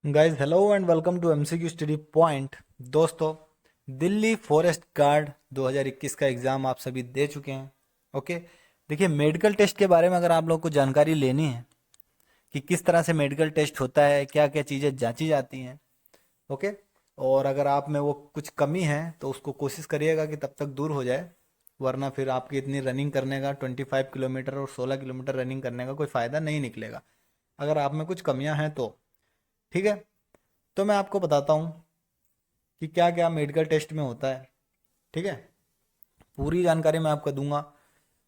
Guys hello and welcome to MCQ study point. दोस्तों, Delhi forest guard 2021 का exam आप सभी दे चुके हैं। ओके, देखिए मेडिकल टेस्ट के बारे में अगर आप लोग को जानकारी लेनी है कि किस तरह से मेडिकल टेस्ट होता है, क्या क्या चीज़ें जांची जाती हैं। ओके, और अगर आप में वो कुछ कमी है तो उसको कोशिश करिएगा कि तब तक दूर हो जाए, वरना फिर आपकी इतनी रनिंग करने का 25 किलोमीटर और 16 किलोमीटर रनिंग करने का कोई फ़ायदा नहीं निकलेगा अगर आप में कुछ कमियां हैं तो। ठीक है, तो मैं आपको बताता हूँ कि क्या क्या मेडिकल टेस्ट में होता है। ठीक है, पूरी जानकारी मैं आपको दूंगा।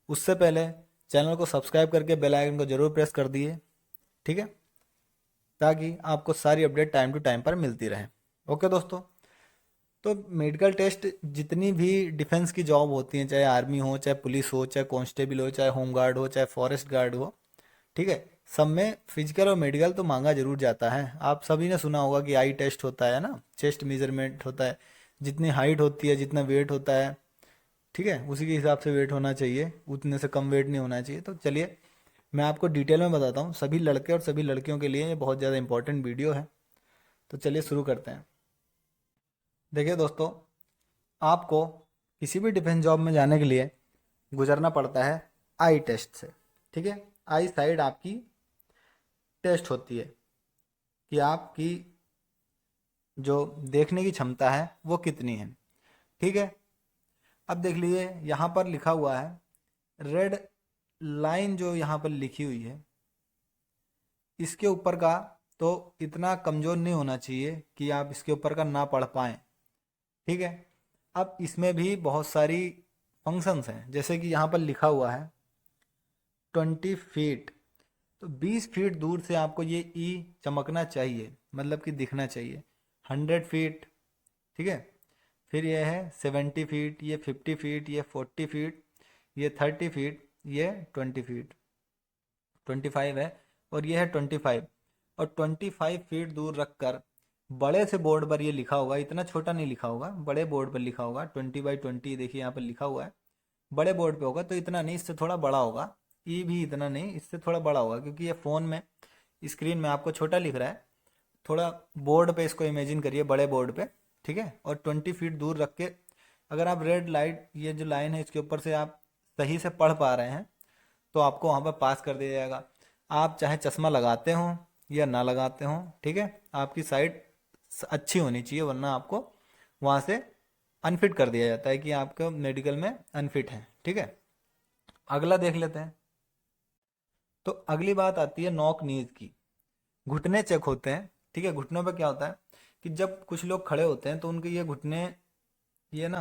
उससे पहले चैनल को सब्सक्राइब करके बेल आइकन को जरूर प्रेस कर दिए। ठीक है, ताकि आपको सारी अपडेट टाइम टू टाइम पर मिलती रहे। ओके दोस्तों, तो मेडिकल टेस्ट जितनी भी डिफेंस की जॉब होती हैं, चाहे आर्मी हो, चाहे पुलिस हो, चाहे कांस्टेबल हो, चाहे होम गार्ड हो, चाहे फॉरेस्ट गार्ड हो, ठीक है, सब में फिजिकल और मेडिकल तो मांगा जरूर जाता है। आप सभी ने सुना होगा कि आई टेस्ट होता है ना, चेस्ट मेजरमेंट होता है, जितनी हाइट होती है, जितना वेट होता है, ठीक है, उसी के हिसाब से वेट होना चाहिए, उतने से कम वेट नहीं होना चाहिए। तो चलिए मैं आपको डिटेल में बताता हूँ, सभी लड़के और सभी लड़कियों के लिए ये बहुत ज़्यादा इंपॉर्टेंट वीडियो है। तो चलिए शुरू करते हैं। देखिए दोस्तों, आपको किसी भी डिफेंस जॉब में जाने के लिए गुजरना पड़ता है आई टेस्ट से। ठीक है, आई साइड आपकी टेस्ट होती है कि आपकी जो देखने की क्षमता है वो कितनी है। ठीक है, अब देख लीजिए यहाँ पर लिखा हुआ है, रेड लाइन जो यहाँ पर लिखी हुई है, इसके ऊपर का तो इतना कमज़ोर नहीं होना चाहिए कि आप इसके ऊपर का ना पढ़ पाएँ। ठीक है, अब इसमें भी बहुत सारी फंक्शंस हैं, जैसे कि यहाँ पर लिखा हुआ है 20 फीट, तो 20 फीट दूर से आपको ये ई चमकना चाहिए, मतलब कि दिखना चाहिए। 100 फीट, ठीक है, फिर ये है 70 फीट, ये 50 फीट, ये 40 फीट, ये 30 फीट, ये 20 फीट, 25 है, और ये है 25। और 25 फीट दूर रखकर बड़े से बोर्ड पर ये लिखा होगा, इतना छोटा नहीं लिखा होगा, बड़े बोर्ड पर लिखा होगा 20/20, देखिए यहाँ पर लिखा हुआ है। बड़े बोर्ड पे होगा तो इतना नहीं, इससे थोड़ा बड़ा होगा। ई भी इतना नहीं, इससे थोड़ा बड़ा होगा, क्योंकि ये फ़ोन में स्क्रीन में आपको छोटा लिख रहा है। थोड़ा बोर्ड पे इसको इमेजिन करिए, बड़े बोर्ड पे। ठीक है, और 20 फीट दूर रख के अगर आप रेड लाइट, ये जो लाइन है इसके ऊपर से आप सही से पढ़ पा रहे हैं तो आपको वहाँ पर पास कर दिया जाएगा। आप चाहे चश्मा लगाते हो या ना लगाते हो, ठीक है, आपकी साइट अच्छी होनी चाहिए, वरना आपको वहाँ से अनफिट कर दिया जाता है कि आपको मेडिकल में अनफिट है। ठीक है, अगला देख लेते हैं। तो अगली बात आती है नॉक नीज की, घुटने चेक होते हैं। ठीक है, घुटनों पे क्या होता है कि जब कुछ लोग खड़े होते हैं तो उनके ये घुटने, ये ना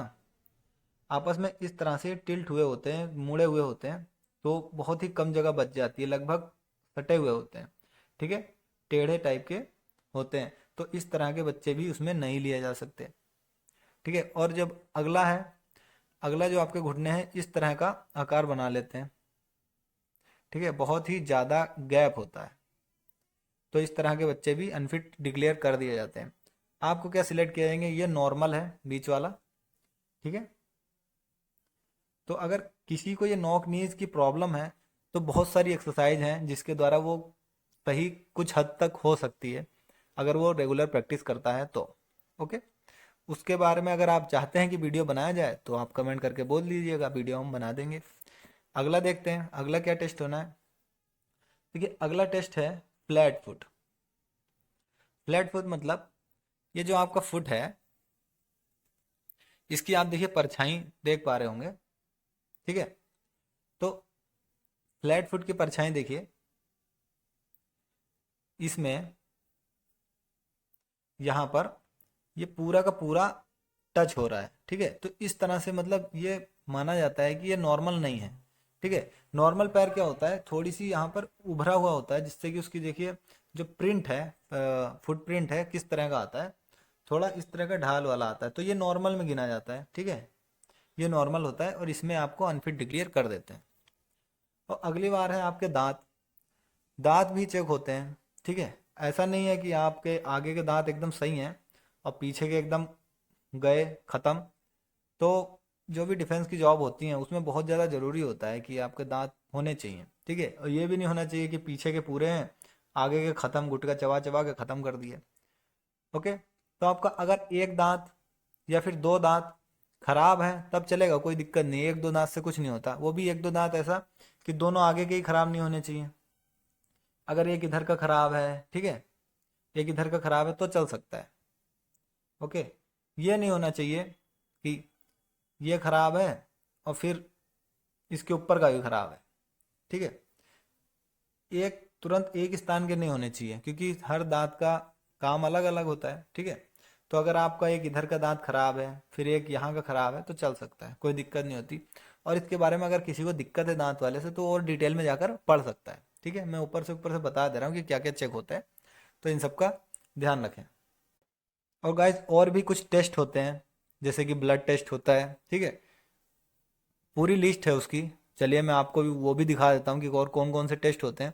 आपस में इस तरह से टिल्ट हुए होते हैं, मुड़े हुए होते हैं, तो बहुत ही कम जगह बच जाती है, लगभग सटे हुए होते हैं। ठीक है, टेढ़े टाइप के होते हैं, तो इस तरह के बच्चे भी उसमें नहीं लिए जा सकते। ठीक है, और जब अगला है, अगला जो आपके घुटने हैं इस तरह का आकार बना लेते हैं, ठीक है, बहुत ही ज़्यादा गैप होता है, तो इस तरह के बच्चे भी अनफिट डिक्लेयर कर दिए जाते हैं। आपको क्या सिलेक्ट किया जाएंगे, ये नॉर्मल है बीच वाला। ठीक है, तो अगर किसी को ये नॉक नीज की प्रॉब्लम है तो बहुत सारी एक्सरसाइज हैं जिसके द्वारा वो सही कुछ हद तक हो सकती है, अगर वो रेगुलर प्रैक्टिस करता है तो। ओके, उसके बारे में अगर आप चाहते हैं कि वीडियो बनाया जाए तो आप कमेंट करके बोल दीजिएगा, वीडियो हम बना देंगे। अगला देखते हैं, अगला क्या टेस्ट होना है। देखिए अगला टेस्ट है फ्लैट फुट। फ्लैट फुट मतलब ये जो आपका फुट है, इसकी आप देखिए परछाई देख पा रहे होंगे। ठीक है, तो फ्लैट फुट की परछाई देखिए, इसमें यहाँ पर ये पूरा का पूरा टच हो रहा है। ठीक है, तो इस तरह से मतलब ये माना जाता है कि ये नॉर्मल नहीं है। ठीक है, नॉर्मल पैर क्या होता है, थोड़ी सी यहाँ पर उभरा हुआ होता है, जिससे कि उसकी देखिए जो प्रिंट है, फुट प्रिंट है, किस तरह का आता है, थोड़ा इस तरह का ढाल वाला आता है, तो ये नॉर्मल में गिना जाता है। ठीक है, ये नॉर्मल होता है और इसमें आपको अनफिट डिक्लेयर कर देते हैं। और अगली बार है आपके दांत, दांत भी चेक होते हैं। ठीक है, ऐसा नहीं है कि आपके आगे के दांत एकदम सही हैं और पीछे के एकदम गए ख़त्म। तो जो भी डिफेंस की जॉब होती हैं उसमें बहुत ज़्यादा ज़रूरी होता है कि आपके दांत होने चाहिए। ठीक है, और ये भी नहीं होना चाहिए कि पीछे के पूरे हैं, आगे के ख़त्म, गुटका चबा चबा के ख़त्म कर दिए। ओके, तो आपका अगर एक दांत या फिर दो दांत खराब है तब चलेगा, कोई दिक्कत नहीं, एक दो दांत से कुछ नहीं होता, वो भी एक दो दांत ऐसा कि दोनों आगे के ही खराब नहीं होने चाहिए। अगर एक इधर का खराब है, ठीक है, एक इधर का खराब है तो चल सकता है। ओके, ये नहीं होना चाहिए कि ये खराब है और फिर इसके ऊपर का भी खराब है, ठीक है। एक तुरंत एक स्थान के नहीं होने चाहिए, क्योंकि हर दांत का काम अलग अलग होता है, ठीक है। तो अगर आपका एक इधर का दांत खराब है फिर एक यहाँ का खराब है तो चल सकता है, कोई दिक्कत नहीं होती। और इसके बारे में अगर किसी को दिक्कत है दांत वाले से तो और डिटेल में जाकर पढ़ सकता है, ठीक है। मैं ऊपर से बता दे रहा हूँ कि क्या क्या चेक होता है, तो इन सब का ध्यान रखें। और गाइस और भी कुछ टेस्ट होते हैं, जैसे कि ब्लड टेस्ट होता है, ठीक है, पूरी लिस्ट है उसकी। चलिए मैं आपको भी वो भी दिखा देता हूँ कि और कौन कौन से टेस्ट होते हैं।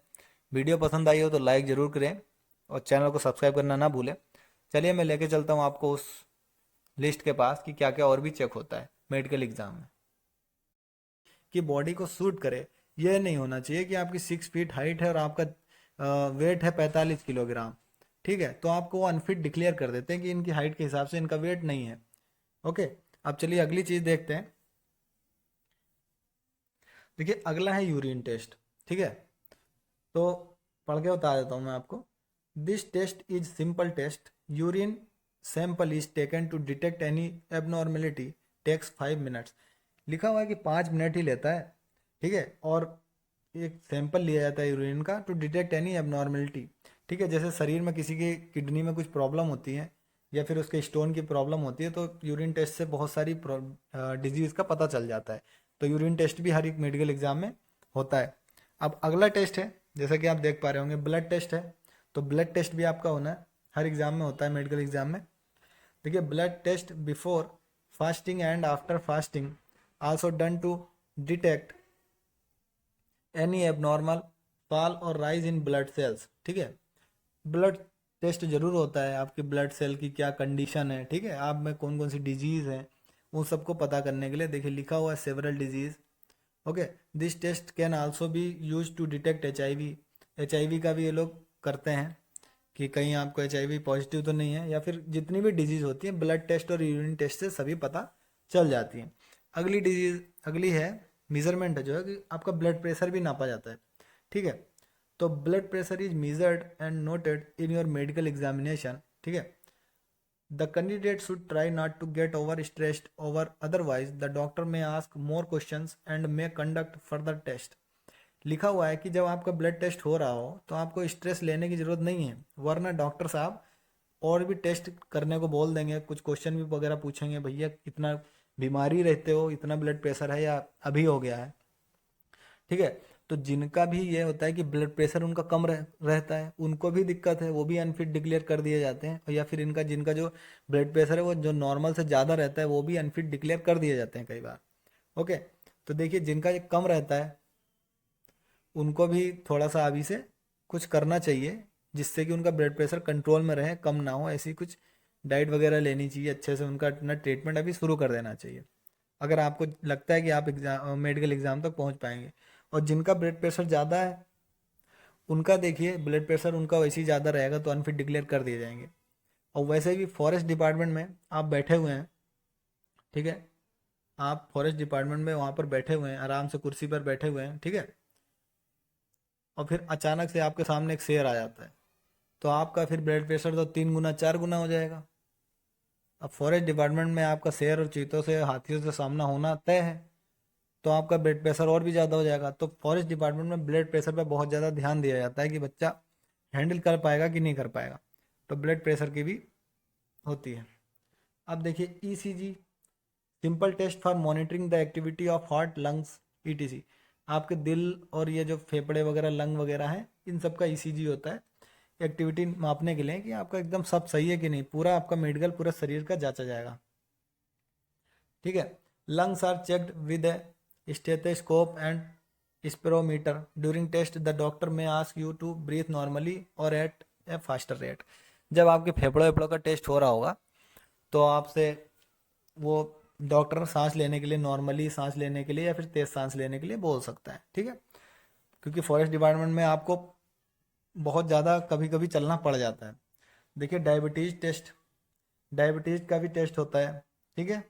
वीडियो पसंद आई हो तो लाइक ज़रूर करें और चैनल को सब्सक्राइब करना ना भूलें। चलिए मैं लेके चलता हूँ आपको उस लिस्ट के पास कि क्या क्या और भी चेक होता है मेडिकल एग्जाम में, कि बॉडी को सूट करे। ये नहीं होना चाहिए कि आपकी 6 फीट हाइट है और आपका वेट है 45 किलोग्राम, ठीक है, तो आपको वो अनफिट डिक्लेयर कर देते हैं कि इनकी हाइट के हिसाब से इनका वेट नहीं है। ओके, अब चलिए अगली चीज़ देखते हैं। देखिए अगला है यूरिन टेस्ट, ठीक है, तो पढ़ के बता देता हूँ मैं आपको। This test is simple test, urine sample is taken to detect any abnormality, takes 5 minutes. लिखा हुआ है कि 5 मिनट ही लेता है, ठीक है, और एक सैंपल लिया जाता है यूरिन का टू डिटेक्ट एनी एबनॉर्मेलिटी, ठीक है। जैसे शरीर में किसी की किडनी में कुछ प्रॉब्लम होती है या फिर उसके स्टोन की प्रॉब्लम होती है तो यूरिन टेस्ट से बहुत सारी डिजीज़ का पता चल जाता है। तो यूरिन टेस्ट भी हर एक मेडिकल एग्जाम में होता है। अब अगला टेस्ट है, जैसा कि आप देख पा रहे होंगे, ब्लड टेस्ट है। तो ब्लड टेस्ट भी आपका होना है, हर एग्जाम में होता है मेडिकल एग्जाम में। देखिए blood test before fasting and after fasting also done to detect any abnormal fall और राइज इन ब्लड सेल्स, ठीक है। ब्लड टेस्ट जरूर होता है, आपके ब्लड सेल की क्या कंडीशन है, ठीक है, आप में कौन कौन सी डिजीज़ है उन सबको पता करने के लिए। देखिए लिखा हुआ है several diseases. Okay, this test can also be use to detect HIV। HIV का भी ये लोग करते हैं कि कहीं आपको HIV पॉजिटिव तो नहीं है, या फिर जितनी भी डिजीज़ होती है ब्लड टेस्ट और यूरिन टेस्ट से सभी पता चल जाती है। अगली डिजीज, अगली है मेजरमेंट है, जो है कि आपका ब्लड प्रेशर भी नापा जाता है, ठीक है। तो blood pressure is measured and noted in your medical examination, ठीक है। The candidate should try not to get over stressed over, otherwise the doctor may ask more questions and may conduct further test. लिखा हुआ है कि जब आपका blood test हो रहा हो तो आपको स्ट्रेस लेने की ज़रूरत नहीं है, वरना डॉक्टर साहब और भी टेस्ट करने को बोल देंगे, कुछ क्वेश्चन भी वगैरह पूछेंगे, भैया कितना बीमारी रहते हो, इतना ब्लड प्रेशर है या अभी हो गया है, ठीक है। तो जिनका भी ये होता है कि ब्लड प्रेशर उनका कम रहता है उनको भी दिक्कत है, वो भी अनफिट डिक्लेयर कर दिए जाते हैं, या फिर इनका जिनका जो ब्लड प्रेशर है वो जो नॉर्मल से ज़्यादा रहता है वो भी अनफिट डिक्लेयर कर दिए जाते हैं कई बार। ओके, तो देखिए जिनका ये कम रहता है उनको भी थोड़ा सा अभी से कुछ करना चाहिए जिससे कि उनका ब्लड प्रेशर कंट्रोल में रहे, कम ना हो, ऐसी कुछ डाइट वगैरह लेनी चाहिए, अच्छे से उनका अपना ट्रीटमेंट अभी शुरू कर देना चाहिए अगर आपको लगता है कि आप एग्जाम मेडिकल एग्ज़ाम तक पहुंच पाएंगे। और जिनका ब्लड प्रेशर ज़्यादा है उनका देखिए ब्लड प्रेशर उनका वैसे ही ज़्यादा रहेगा तो अनफिट डिक्लेयर कर दिए जाएंगे। और वैसे भी फॉरेस्ट डिपार्टमेंट में आप बैठे हुए हैं, ठीक है, आप फॉरेस्ट डिपार्टमेंट में वहाँ पर बैठे हुए हैं, आराम से कुर्सी पर बैठे हुए हैं, ठीक है, और फिर अचानक से आपके सामने एक शेर आ जाता है तो आपका फिर ब्लड प्रेशर तो 3 गुना 4 गुना हो जाएगा। अब फॉरेस्ट डिपार्टमेंट में आपका शेर और चीतों से हाथियों से सामना होना तय है, तो आपका ब्लड प्रेशर और भी ज़्यादा हो जाएगा। तो फॉरेस्ट डिपार्टमेंट में ब्लड प्रेशर पर बहुत ज़्यादा ध्यान दिया जाता है कि बच्चा हैंडल कर पाएगा कि नहीं कर पाएगा, तो ब्लड प्रेशर की भी होती है। अब देखिए ECG, simple test for monitoring the activity of heart lungs ETC। आपके दिल और ये जो फेफड़े वगैरह लंग वगैरह हैं इन सब का ECG होता है एक्टिविटी मापने के लिए कि आपका एकदम सब सही है कि नहीं, पूरा आपका मेडिकल पूरा शरीर का जांचा जाएगा, ठीक है। Lungs are checked with a stethoscope and spirometer. During test the doctor may ask you to breathe normally और एट ए फास्टर रेट। जब आपके फेफड़ों वेफड़ों का टेस्ट हो रहा होगा तो आपसे वो डॉक्टर सांस लेने के लिए, नॉर्मली सांस लेने के लिए या फिर तेज सांस लेने के लिए बोल सकता है, ठीक है। क्योंकि फॉरेस्ट डिपार्टमेंट में आपको बहुत ज़्यादा कभी कभी चलना पड़ जाता है, देखिए डायबिटीज़ टेस्ट, डायबिटीज़ का भी टेस्ट होता है, ठीक है।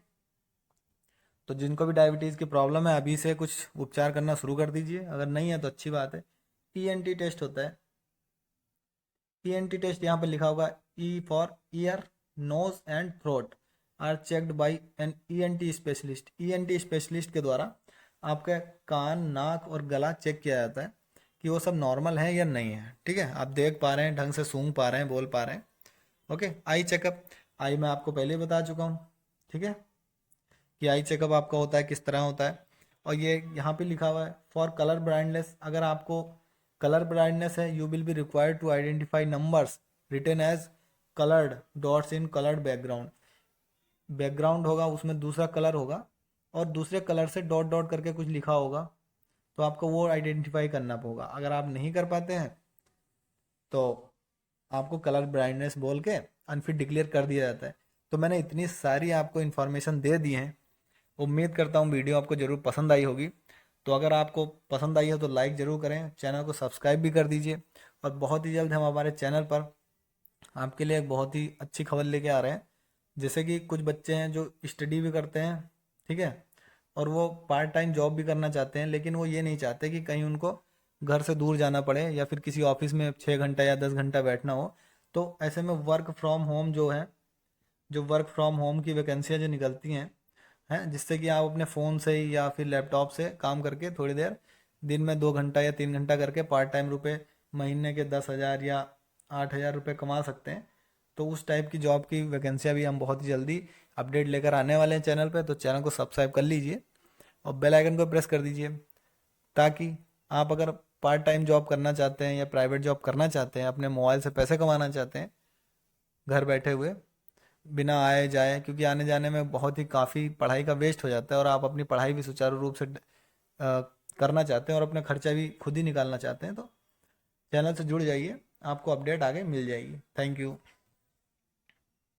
तो जिनको भी डायबिटीज़ की प्रॉब्लम है अभी से कुछ उपचार करना शुरू कर दीजिए, अगर नहीं है तो अच्छी बात है। ईएनटी टेस्ट होता है, ईएनटी टेस्ट यहाँ पे लिखा होगा E for ear, nose and throat are checked by an ENT specialist. ENT specialist के द्वारा आपका कान, नाक और गला चेक किया जाता है कि वो सब नॉर्मल है या नहीं है, ठीक है। आप देख पा रहे हैं, ढंग से सूंघ पा रहे हैं, बोल पा रहे हैं। ओके, आई चेकअप, आई मैं आपको पहले ही बता चुका हूँ, ठीक है, कि आई चेकअप आपका होता है किस तरह होता है। और ये यहाँ पे लिखा हुआ है फॉर कलर ब्लाइंडनेस, अगर आपको कलर ब्लाइंडनेस है you will be required to identify numbers written as coloured dots in coloured background. Background होगा उसमें दूसरा कलर होगा और दूसरे कलर से डॉट डॉट करके कुछ लिखा होगा, तो आपको वो आइडेंटिफाई करना होगा। अगर आप नहीं कर पाते हैं तो आपको कलर ब्लाइंडनेस बोल के अनफिट डिक्लेयर कर दिया जाता है। तो मैंने इतनी सारी आपको इन्फॉर्मेशन दे दी है, उम्मीद करता हूँ वीडियो आपको ज़रूर पसंद आई होगी। तो अगर आपको पसंद आई हो तो लाइक ज़रूर करें, चैनल को सब्सक्राइब भी कर दीजिए। और बहुत ही जल्द हम हमारे चैनल पर आपके लिए एक बहुत ही अच्छी खबर लेके आ रहे हैं। जैसे कि कुछ बच्चे हैं जो स्टडी भी करते हैं, ठीक है, और वो पार्ट टाइम जॉब भी करना चाहते हैं, लेकिन वो ये नहीं चाहते कि कहीं उनको घर से दूर जाना पड़े या फिर किसी ऑफिस में 6 घंटा या 10 घंटा बैठना हो। तो ऐसे में वर्क फ्रॉम होम जो है, जो वर्क फ्रॉम होम की वैकेंसियाँ जो निकलती हैं जिससे कि आप अपने फ़ोन से ही या फिर लैपटॉप से काम करके थोड़ी देर दिन में 2 घंटा या 3 घंटा करके पार्ट टाइम रुपए महीने के 10,000 या 8,000 रुपये कमा सकते हैं। तो उस टाइप की जॉब की वैकेंसियाँ भी हम बहुत ही जल्दी अपडेट लेकर आने वाले हैं चैनल पे। तो चैनल को सब्सक्राइब कर लीजिए और बेल आइकन को प्रेस कर दीजिए, ताकि आप अगर पार्ट टाइम जॉब करना चाहते हैं या प्राइवेट जॉब करना चाहते हैं, अपने मोबाइल से पैसे कमाना चाहते हैं घर बैठे हुए बिना आए जाए, क्योंकि आने जाने में बहुत ही काफ़ी पढ़ाई का वेस्ट हो जाता है और आप अपनी पढ़ाई भी सुचारू रूप से करना चाहते हैं और अपना खर्चा भी खुद ही निकालना चाहते हैं, तो चैनल से जुड़ जाइए, आपको अपडेट आगे मिल जाएगी। Thank you.